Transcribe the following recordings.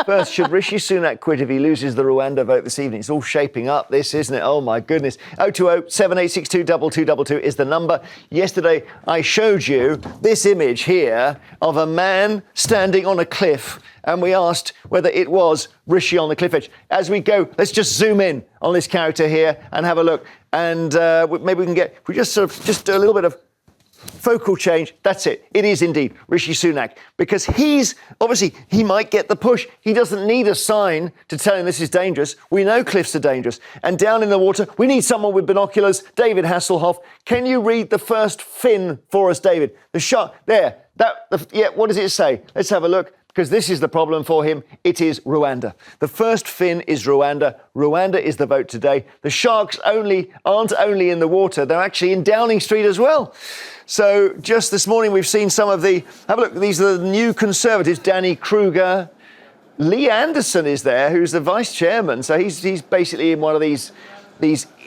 First, should Rishi Sunak quit if he loses the Rwanda vote this evening? It's all shaping up, this, isn't it? Oh, my goodness. 020-7862-2222 is the number. Yesterday, I showed you this image here of a man standing on a cliff, and we asked whether it was Rishi on the cliff edge. As we go, let's just zoom in on this character here and have a look. And maybe we can get, we just sort of just do a little bit of focal change. That's it. It is indeed Rishi Sunak, because he's obviously, he might get the push. He doesn't need a sign to tell him this is dangerous. We know cliffs are dangerous. And down in the water, we need someone with binoculars. David Hasselhoff, can you read the first fin for us, David? The shark there. Yeah, what does it say? Let's have a look. Because this is the problem for him. It is Rwanda. The first fin is Rwanda. Rwanda is the vote today. The sharks aren't only in the water, they're actually in Downing Street as well. So just this morning, we've seen some of the, have a look, these are the new Conservatives, Danny Kruger. Lee Anderson is there, who's the vice chairman. So he's basically in one of these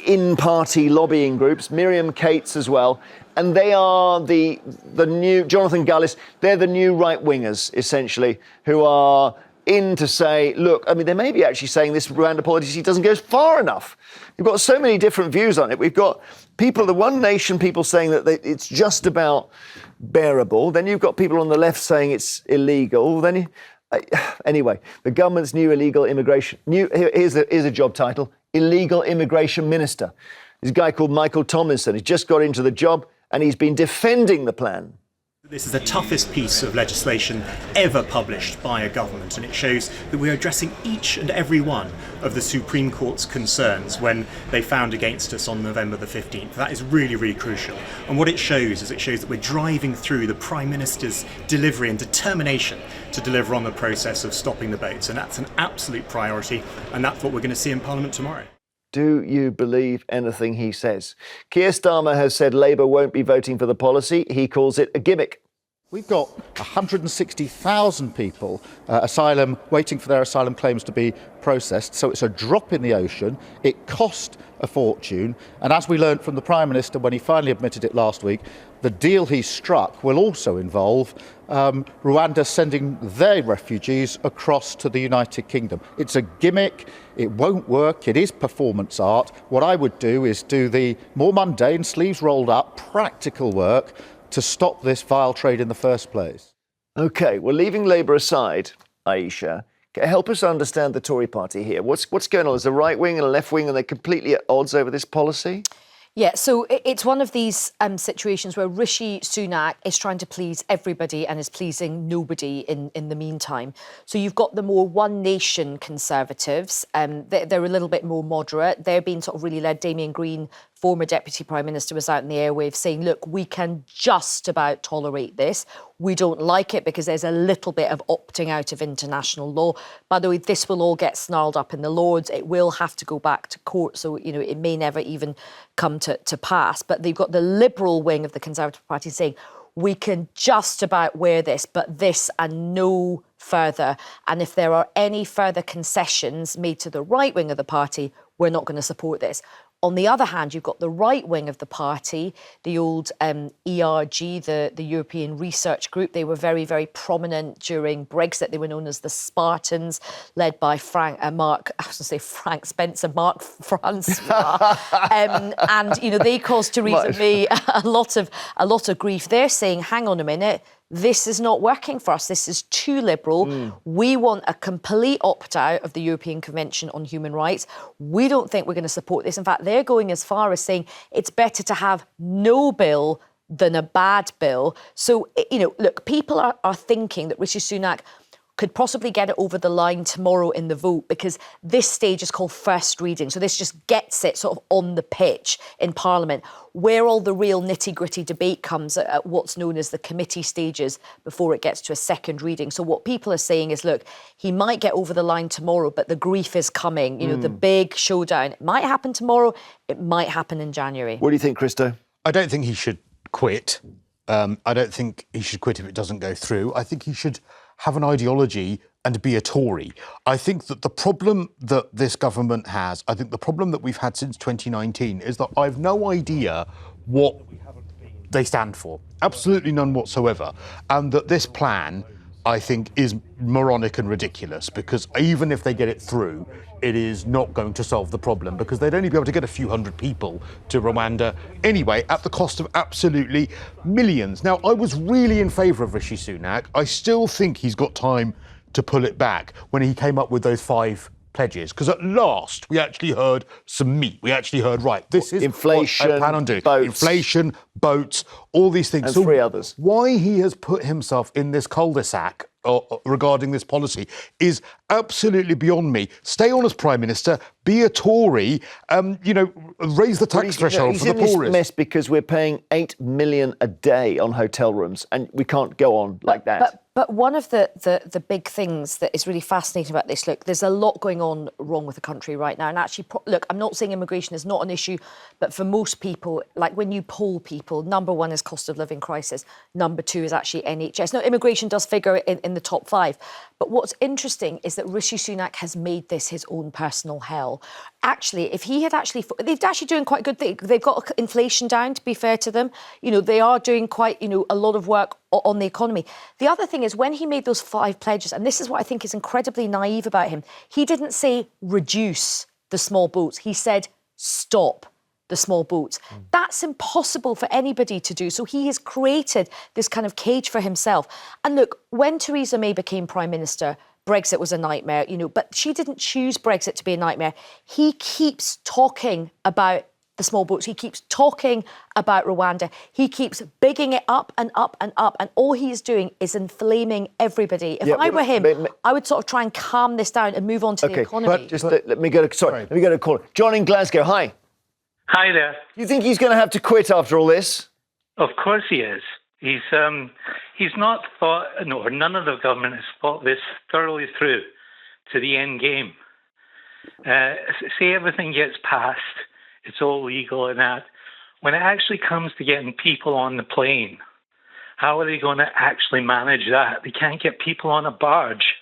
in-party lobbying groups. Miriam Cates as well. And they are the new, Jonathan Gullis, they're the new right-wingers, essentially, who are in to say, look, I mean, they may be actually saying this Rwanda policy doesn't go far enough. You've got so many different views on it. We've got people, the One Nation people saying that it's just about bearable. Then you've got people on the left saying it's illegal. Then anyway, the government's new illegal immigration, here's a job title, illegal immigration minister. There's a guy called Michael Tomlinson. He's just got into the job and he's been defending the plan. This is the toughest piece of legislation ever published by a government, and it shows that we are addressing each and every one of the Supreme Court's concerns when they found against us on November the 15th. That is really, really crucial. And what it shows is that we're driving through the Prime Minister's delivery and determination to deliver on the process of stopping the boats. And that's an absolute priority, and that's what we're going to see in Parliament tomorrow. Do you believe anything he says? Keir Starmer has said Labour won't be voting for the policy. He calls it a gimmick. We've got 160,000 people waiting for their asylum claims to be processed. So it's a drop in the ocean. It cost a fortune. And as we learned from the Prime Minister when he finally admitted it last week, the deal he struck will also involve Rwanda sending their refugees across to the United Kingdom. It's a gimmick. It won't work. It is performance art. What I would do is do the more mundane, sleeves rolled up, practical work to stop this vile trade in the first place. OK, well, leaving Labour aside, Ayesha, help us understand the Tory party here. What's going on? There's a right wing and a left wing, and they're completely at odds over this policy? Yeah, so it's one of these situations where Rishi Sunak is trying to please everybody and is pleasing nobody in the meantime. So you've got the more One Nation Conservatives. They're a little bit more moderate. They're being sort of really led. Damien Green, former Deputy Prime Minister, was out in the airwaves saying, look, we can just about tolerate this. We don't like it because there's a little bit of opting out of international law. By the way, this will all get snarled up in the Lords. It will have to go back to court. So, you know, it may never even come to pass. But they've got the Liberal wing of the Conservative Party saying, we can just about wear this, but this and no further. And if there are any further concessions made to the right wing of the party, we're not going to support this. On the other hand, you've got the right wing of the party, the old ERG, the European Research Group. They were very, very prominent during Brexit. They were known as the Spartans, led by Frank Spencer, Mark Francois. And, you know, they caused Theresa May a lot of grief. They're saying, hang on a minute, this is not working for us. This is too liberal. We want a complete opt-out of the European Convention on Human Rights. We don't think we're going to support this. In fact, they're going as far as saying it's better to have no bill than a bad bill. So, you know, look, people are thinking that Rishi Sunak could possibly get it over the line tomorrow in the vote, because this stage is called first reading. So this just gets it sort of on the pitch in Parliament, where all the real nitty-gritty debate comes at what's known as the committee stages before it gets to a second reading. So what people are saying is, look, he might get over the line tomorrow, but the grief is coming. You know, the big showdown. It might happen tomorrow. It might happen in January. What do you think, Cristo? I don't think he should quit. I don't think he should quit if it doesn't go through. I think he should have an ideology and be a Tory. I think that the problem that this government has, I think the problem that we've had since 2019 is that I've no idea what they stand for. Absolutely none whatsoever. And that this plan I think, is moronic and ridiculous, because even if they get it through, it is not going to solve the problem, because they'd only be able to get a few hundred people to Rwanda anyway, at the cost of absolutely millions. Now, I was really in favour of Rishi Sunak. I still think he's got time to pull it back when he came up with those 5 pledges, because at last we actually heard some meat. We actually heard, right, this is inflation, what I plan on doing. boats. Inflation, boats, all these things. And So 3 others. why he has put himself in this cul-de-sac regarding this policy is absolutely beyond me. Stay on as Prime Minister, be a Tory, raise the tax threshold he's for the in this poorest. mess because we're paying $8 million a day on hotel rooms, and we can't go on like that. But one of the big things that is really fascinating about this, look, there's a lot going on wrong with the country right now. And actually, look, I'm not saying immigration is not an issue, but for most people, like when you poll people, number 1 is cost of living crisis. Number 2 is actually NHS. Now, immigration does figure in the top 5. But what's interesting is that Rishi Sunak has made this his own personal hell. Actually, if he had they're actually doing quite a good thing. They've got inflation down, to be fair to them. They are doing quite, a lot of work on the economy. The other thing is, when he made those 5 pledges, and this is what I think is incredibly naive about him, he didn't say reduce the small boats. He said stop the small boats. That's impossible for anybody to do. So he has created this kind of cage for himself. And look, when Theresa May became Prime Minister, Brexit was a nightmare, but she didn't choose Brexit to be a nightmare. He keeps talking about the small boats. He keeps talking about Rwanda. He keeps bigging it up and up and up. And all he's doing is inflaming everybody. If I were him, I would sort of try and calm this down and move on to the economy. But let me go to call. John in Glasgow, hi. Hi there. Do you think he's going to have to quit after all this? Of course he is. He's not thought, no, or none of the government has thought this thoroughly through to the end game. Say everything gets passed, it's all legal and that. When it actually comes to getting people on the plane, how are they going to actually manage that? They can't get people on a barge.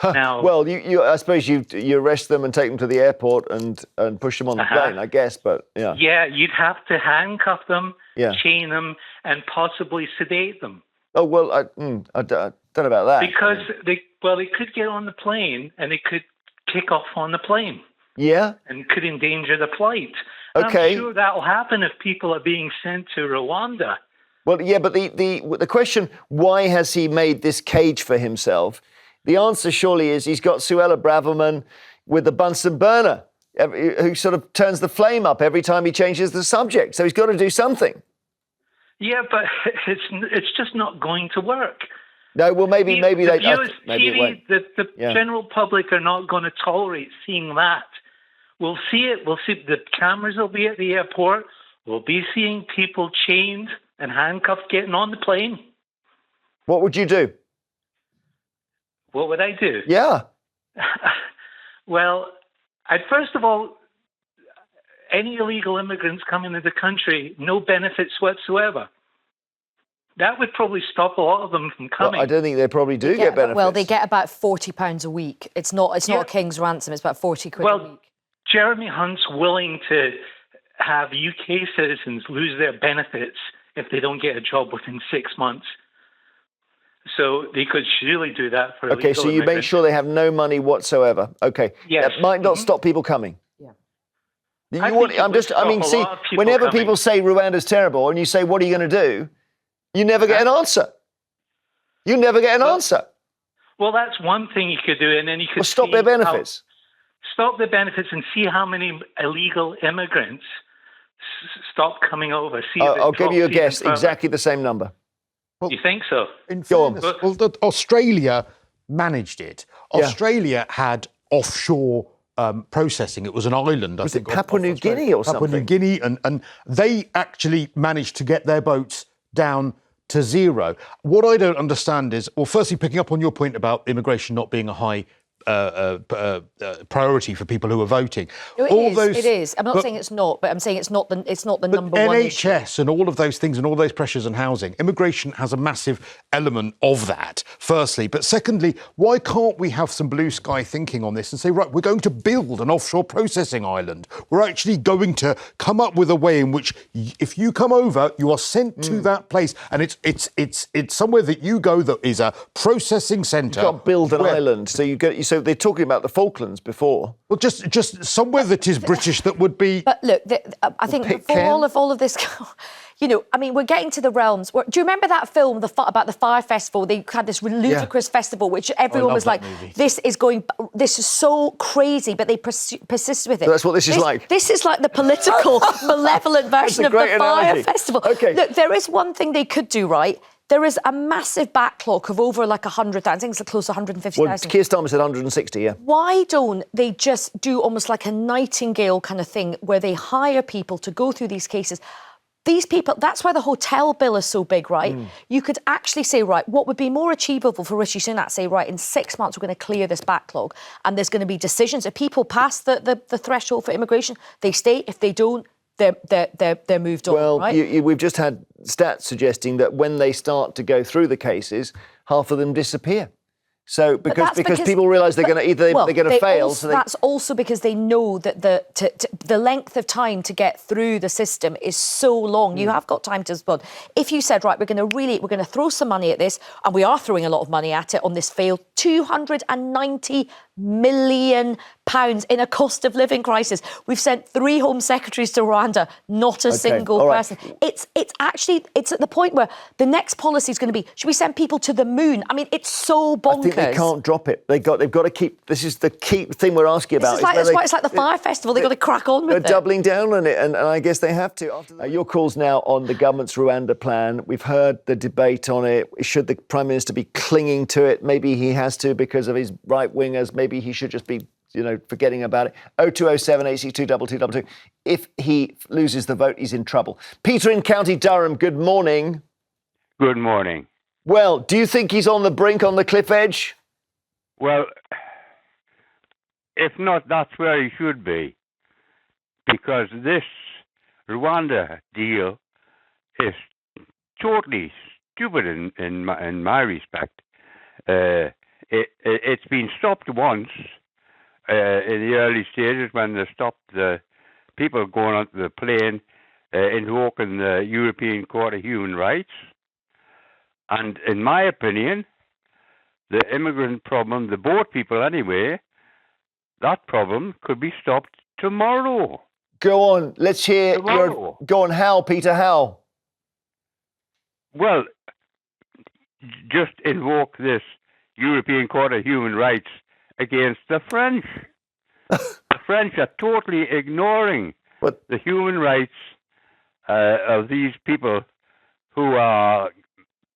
Now, well, I suppose you arrest them and take them to the airport and push them on the plane, I guess. But yeah. Yeah, you'd have to handcuff them, chain them, and possibly sedate them. Oh well, I don't know about that. Because they could get on the plane and they could kick off on the plane. Yeah. And could endanger the flight. Okay. I'm sure that will happen if people are being sent to Rwanda. Well, yeah, but the question, why has he made this cage for himself? The answer surely is he's got Suella Braverman with the Bunsen burner, who sort of turns the flame up every time he changes the subject. So he's got to do something. Yeah, but it's just not going to work. No, well, maybe the it won't. The general public are not going to tolerate seeing that. We'll see it. We'll see the cameras will be at the airport. We'll be seeing people chained and handcuffed getting on the plane. What would you do? What would I do? Yeah. Well, first of all, any illegal immigrants coming into the country, no benefits whatsoever. That would probably stop a lot of them from coming. Well, I don't think they probably do get benefits. Well, they get about £40 a week. It's not a king's ransom. It's about 40 quid a week. Jeremy Hunt's willing to have UK citizens lose their benefits if they don't get a job within 6 months. So they could surely do that for illegal so you immigrants. make sure they have no money whatsoever. Okay. Yes. That might not stop people coming. Yeah. Whenever people say Rwanda's terrible and you say, what are you going to do? You never get an answer. You never get an answer. Well, that's one thing you could do, and then you could stop their benefits. Stop their benefits and see how many illegal immigrants stop coming over. I'll give you a guess, exactly the same number. Well, you think so? Go on. Well, Australia managed it. Australia had offshore processing. It was an island, I think. Was it Papua New Guinea or something? Papua New Guinea, and they actually managed to get their boats down to zero. What I don't understand is, well, firstly, picking up on your point about immigration not being a high priority for people who are voting. It is. I'm not saying it's not, but I'm saying it's not the number one issue. NHS and all of those things and all those pressures on housing, immigration has a massive element of that, firstly. But secondly, why can't we have some blue sky thinking on this and say, right, we're going to build an offshore processing island. We're actually going to come up with a way in which if you come over, you are sent to that place, and it's somewhere that you go that is a processing centre. You've got to build an island. So they're talking about the Falklands before. Well, just somewhere that is British that would be. But look, I think before all of this, you know, I mean, we're getting to the realms. Do you remember that film about the Fire Festival? They had this ludicrous festival, which everyone was like, "This is so crazy," but they persisted with it. So that's what this is like. This is like the political, malevolent version of the Fire Festival. Okay. Look, there is one thing they could do right. There is a massive backlog of over like 100,000. I think it's close to 150,000. Well, Keir Starmer said 160, yeah. Why don't they just do almost like a Nightingale kind of thing where they hire people to go through these cases? These people, that's why the hotel bill is so big, right? You could actually say, right, what would be more achievable for Rishi Sunak, say, right, in 6 months we're going to clear this backlog and there's going to be decisions. If people pass the threshold for immigration, they stay. If they don't, they're moved on, well, right? we've just had stats suggesting that when they start to go through the cases, half of them disappear. So because people realise they're going to fail. Also, that's also because they know that the length of time to get through the system is so long. You have got time to respond. If you said, right, we're going to throw some money at this, and we are throwing a lot of money at it on this failed £290 million in a cost of living crisis. We've sent 3 Home Secretaries to Rwanda, not a single person. It's at the point where the next policy is going to be, should we send people to the moon? I mean, it's so bonkers. I think they can't drop it. They've got to keep. This is the key thing we're asking about. It's like the Fire Festival. They've got to crack on with it. They're doubling down on it, and I guess they have to. Your calls now on the government's Rwanda plan. We've heard the debate on it. Should the Prime Minister be clinging to it? Maybe he has to because of his right-wingers. Maybe he should just be, forgetting about it. 0207 862 2222. If he loses the vote, he's in trouble. Peter in County Durham, good morning. Good morning. Well, do you think he's on the brink, on the cliff edge? Well, if not, that's where he should be. Because this Rwanda deal is totally stupid in my respect. It's been stopped once in the early stages when they stopped the people going onto the plane invoking the European Court of Human Rights. And in my opinion, the immigrant problem, the boat people anyway, that problem could be stopped tomorrow. Go on, let's hear go on, how, Peter, how? Well, just invoke this European Court of Human Rights against the French. The French are totally ignoring the human rights of these people who are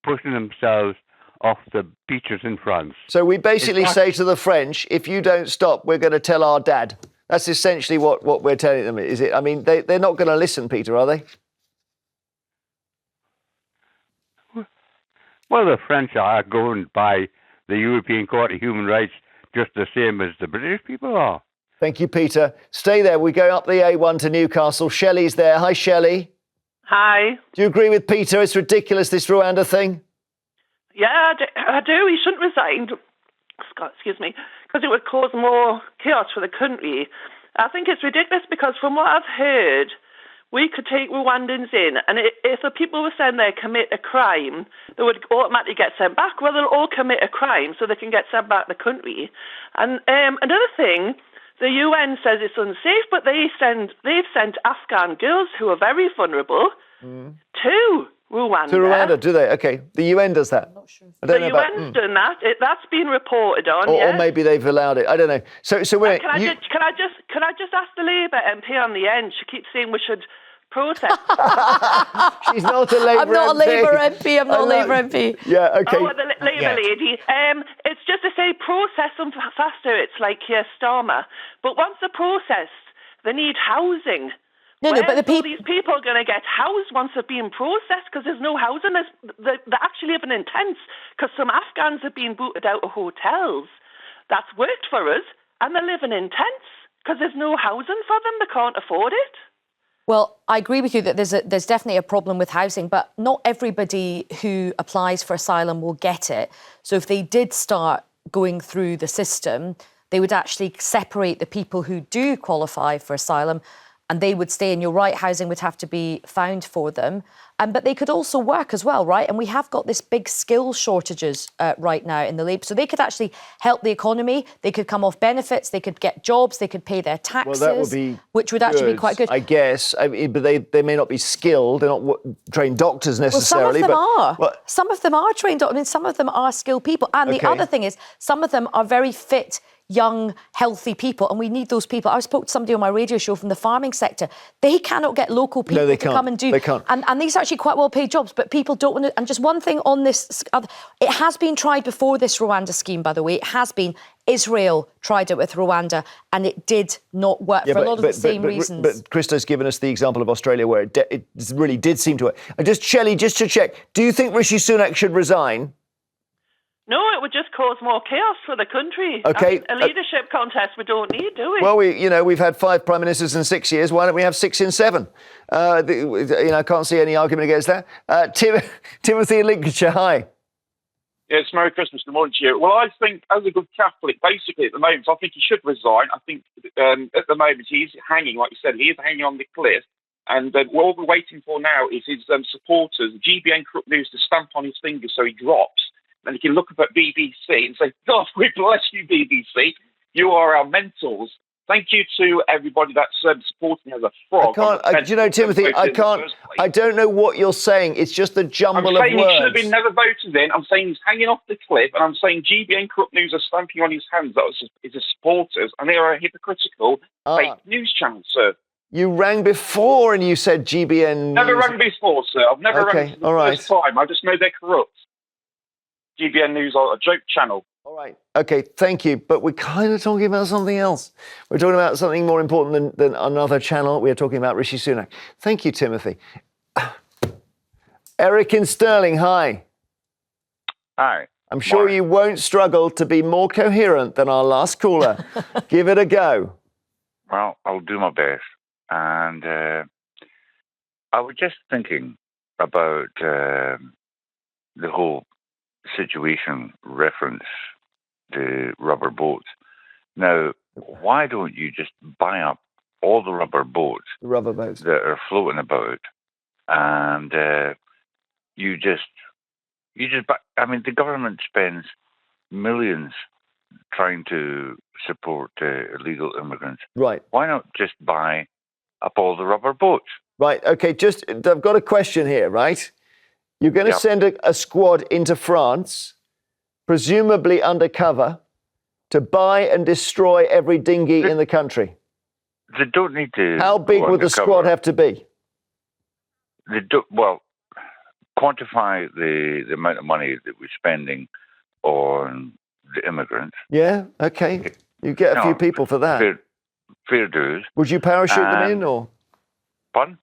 pushing themselves off the beaches in France. So we basically say to the French, if you don't stop, we're going to tell our dad. That's essentially what we're telling them, is it? I mean, they're not going to listen, Peter, are they? Well, the French are going by the European Court of Human Rights just the same as the British people are. Thank you, Peter. Stay there. We go up the A1 to Newcastle. Shelley's there. Hi, Shelley. Hi. Do you agree with Peter? It's ridiculous, this Rwanda thing. Yeah, I do. He shouldn't resign. Excuse me, because it would cause more chaos for the country. I think it's ridiculous because from what I've heard, we could take Rwandans in, and if the people were sent there commit a crime, they would automatically get sent back. Well, they'll all commit a crime so they can get sent back to the country. And another thing, the UN says it's unsafe, but they've sent Afghan girls who are very vulnerable to Rwanda. To Rwanda, do they? Okay, the UN does that. I'm not sure. I don't know about. The UN's done that. That's been reported on. Or maybe they've allowed it. I don't know. So wait. Can I just ask the Labour MP on the end? She keeps saying we should protest. She's not a Labour MP. I'm not a Labour MP. I'm not a Labour MP. Yeah, okay. Oh, the Labour lady. It's just to say process them faster. It's like Starmer. But once they're processed, they need housing. No, but these people are going to get housed once they're being processed because there's no housing. They're actually living in tents because some Afghans are being booted out of hotels. that's worked for us, and they're living in tents because there's no housing for them. They can't afford it. Well, I agree with you that there's definitely a problem with housing, but not everybody who applies for asylum will get it. So if they did start going through the system, they would actually separate the people who do qualify for asylum, and they would stay. And you're right, housing would have to be found for them. But they could also work as well, right? And we have got this big skill shortages right now in the labour. So they could actually help the economy. They could come off benefits. They could get jobs. They could pay their taxes, Well, that would be which would actually be quite good. I guess. But they may not be skilled. They're not trained doctors necessarily. Well, some of them are. Well, some of them are trained doctors. I mean, some of them are skilled people. And the other thing is, some of them are very fit, young, healthy people, and we need those people. I spoke to somebody on my radio show from the farming sector. They cannot get local people to come and do. They can't. And these are actually quite well-paid jobs, but people don't want to. And just one thing on this, it has been tried before this Rwanda scheme, by the way. It has been. Israel tried it with Rwanda, and it did not work for a lot of the same reasons. But Cristo's given us the example of Australia where it really did seem to work. And Shelley, just to check, do you think Rishi Sunak should resign? No, it would just cause more chaos for the country. Okay. A leadership contest we don't need, do we? Well, we've had 5 prime ministers in 6 years. Why don't we have 6 in 7? I can't see any argument against that. Timothy in Lincolnshire, hi. Yes, Merry Christmas, good morning to you. Well, I think as a good Catholic, basically at the moment, I think he should resign. I think at the moment he's hanging, like you said, he is hanging on the cliff. And all we're waiting for now is his supporters, GBN Corrupt News, to stamp on his fingers so he drops. And he can look up at BBC and say, God, we bless you, BBC. You are our mentors. Thank you to everybody that's supporting as a frog. Timothy, I don't know what you're saying. It's just the jumble of words. I'm saying he should have been never voted in. I'm saying he's hanging off the cliff. And I'm saying GBN Corrupt News are stamping on his hands. That was his supporters. And they are a hypocritical fake news channel, sir. You rang before and you said GBN Never rang before, sir. I've never rang for the first time. I just know they're corrupt. GBN News are a joke channel. All right. OK, thank you. But we're kind of talking about something else. We're talking about something more important than another channel. We're talking about Rishi Sunak. Thank you, Timothy. Eric in Stirling, hi. Hi. I'm sure you won't struggle to be more coherent than our last caller. Give it a go. Well, I'll do my best. And I was just thinking about the whole situation reference the rubber boats. Now, why don't you just buy up all the rubber boats that are floating about, and you just buy, I mean, the government spends millions trying to support illegal immigrants. Right. Why not just buy up all the rubber boats? Right. Okay. I've got a question here, right? You're going to send a squad into France, presumably undercover, to buy and destroy every dinghy in the country. They don't need to. How big would the squad have to be? Well, quantify the amount of money that we're spending on the immigrants. Yeah. Okay. You get a few people for that. Fair dues. Would you parachute them in, or? Pardon?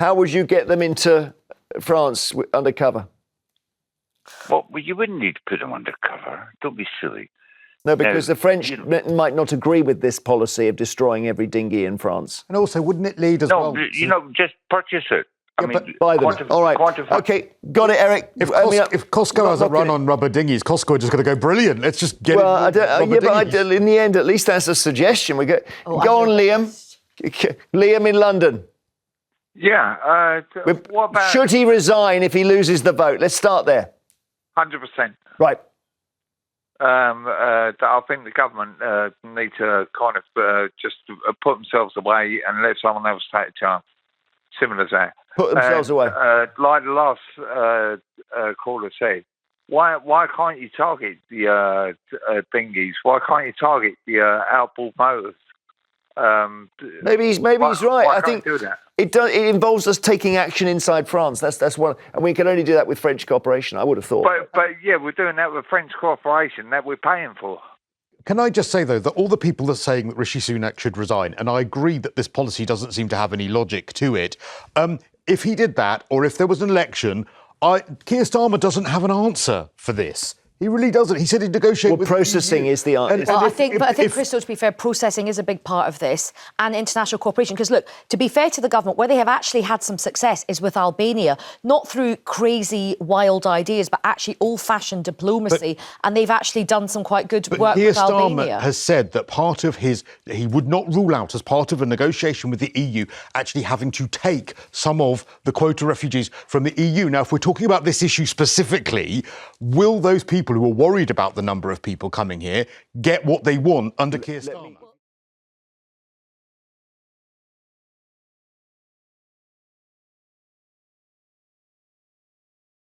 How would you get them into France undercover? Well, you wouldn't need to put them undercover. Don't be silly. No, because the French might not agree with this policy of destroying every dinghy in France. And also, wouldn't it lead as well? No, just purchase it. I mean, buy them. All right. Okay, got it, Eric. If Costco has a run on rubber dinghies, Costco are just going to go, brilliant, let's just get in the end, at least that's a suggestion. Go on, Liam. Liam in London. Yeah. What about... Should he resign if he loses the vote? Let's start there. 100%. Right. I think the government need to kind of just put themselves away and let someone else take a chance. Similar to that. Put themselves away. Like the last caller said, why can't you target the dinghies? Why can't you target the outboard motors? Maybe he's right. I think it involves us taking action inside France. That's one, and we can only do that with French cooperation. I would have thought. But yeah, we're doing that with French cooperation that we're paying for. Can I just say, though, that all the people are saying that Rishi Sunak should resign, and I agree that this policy doesn't seem to have any logic to it. If he did that, or if there was an election, Keir Starmer doesn't have an answer for this. He really doesn't. He said he'd negotiate with processing the EU. is the answer. Well, I think, Cristo, to be fair, processing is a big part of this, and international cooperation. Because look, to be fair to the government, where they have actually had some success is with Albania, not through crazy, wild ideas, but actually old-fashioned diplomacy, and they've actually done some quite good work with Albania. Has said that part of he would not rule out, as part of a negotiation with the EU, actually having to take some of the quota refugees from the EU. Now, if we're talking about this issue specifically, will those people who are worried about the number of people coming here get what they want under Keir Starmer?